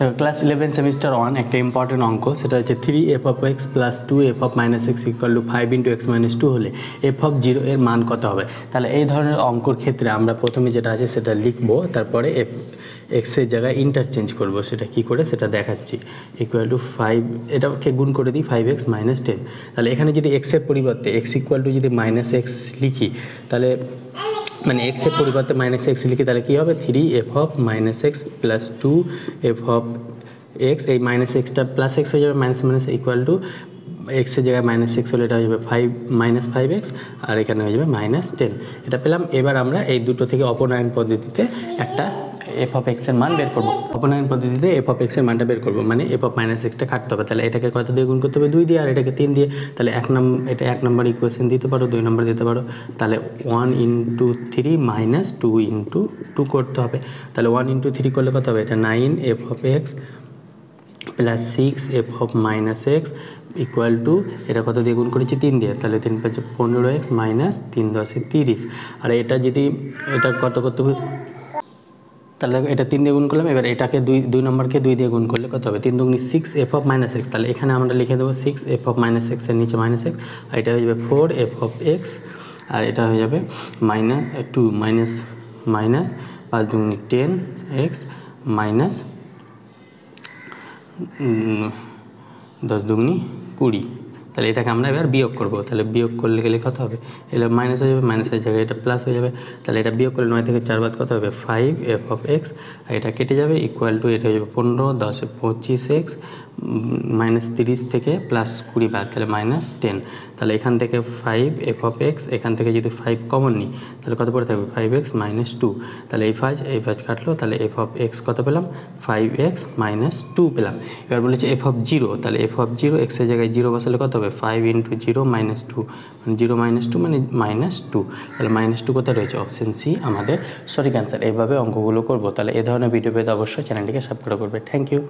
দেখো class 11 semester 1 একটা important অঙ্ক, সেটা হচ্ছে 3f(x + 2f(-x) = 5 × x - 2 হলে f(0) এর মান কত হবে। তাহলে এই ধরনের অঙ্কর ক্ষেত্রে আমরা প্রথমে যেটা আছে সেটা লিখবো, তারপরে x এর জায়গায় ইন্টারচেঞ্জ করব। সেটা কি করে সেটা দেখাচ্ছি। = 5, এটাকে গুণ করে দিই 5x - 10। তাহলে এখানে যদি x এর পরিবর্তে x = যদি -x লিখি, তাহলে মানে x এর পরিবর্তে -x লিখি, তাহলে কী হবে 3f(-x + 2f(x), এই -xটা +x হয়ে যাবে, = x এর জায়গায় -x হলে এটা হয়ে যাবে 5x, আর এখানে হয়ে যাবে -10। এটা পেলাম। এবার আমরা এই দুটো থেকে অপনয়ন পদ্ধতিতে একটা f(x) এর মান বের করব। অপনয়ন পদ্ধতিতে f(x) এর মানটা বের করব, মানে f(-x)টা কাটতে হবে। তাহলে এটাকে কত দিয়ে গুণ করতে হবে? 2 দিয়ে, আর এটাকে 3 দিয়ে। তাহলে এটা 1 নম্বর ইকুয়েশন দিতে পারো, 2 নম্বর দিতে পারো। তাহলে 1 × 3 - 2 × 2 করতে হবে। তাহলে 1 × 3 করলে কত হবে? এটা 9f(x + 6f(-x) = এটা কত দিয়ে গুণ করেছি? 3 দিয়ে। তাহলে 3 × 5 = 15x - 3 × 10 = 30। আর এটা যদি এটা কত করতে হবে? তাহলে এটা 3 দিয়ে গুণ করলাম। এবার এটাকে 2 নম্বরকে 2 দিয়ে গুণ করলে কত হবে? 3 × 2 = 6f(-x). তাহলে এখানে আমরা লিখে দেবো 6f(-x) এর নিচে -x, আর এটা হয়ে যাবে 4f(x), আর এটা হয়ে যাবে -2 5 × 2 = 10x -10 × 2 = 20। তাহলে এটাকে আমরা এবার বিয়োগ করব। তাহলে বিয়োগ করলে গেলে কত হবে? এটা মাইনাস হয়ে যাবে, মাইনাসের জায়গায় এটা প্লাস হয়ে যাবে। তাহলে এটা বিয়োগ করলে 9 থেকে 4 বাদ কত হবে? 5f(x), আর এটা কেটে যাবে, = এটা হয়ে যাবে 15, 10 = 25x, -30 থেকে +20 বাদ, তাহলে -10। তাহলে এখান থেকে 5f(x), এখান থেকে যদি 5 কমন নিই, তাহলে কত পড়ে থাকবে? 5x - 2। তাহলে এই 5 কাটলো, তাহলে f(x) কত পেলাম? 5x - 2 পেলাম। এবার বলেছে f(0), তাহলে f(0) x এর জায়গায় 0 বসালে কত হবে? 5 × 0 - 2, মানে 0 - 2 মানে -2। তাহলে -2 কোথায় রয়েছে? অপশন সি আমাদের সঠিক অ্যান্সার। এইভাবে অঙ্কগুলো করবো। তাহলে এই ধরনের ভিডিও পেতে অবশ্যই চ্যানেলটিকে সাবস্ক্রাইব করবে। Thank you.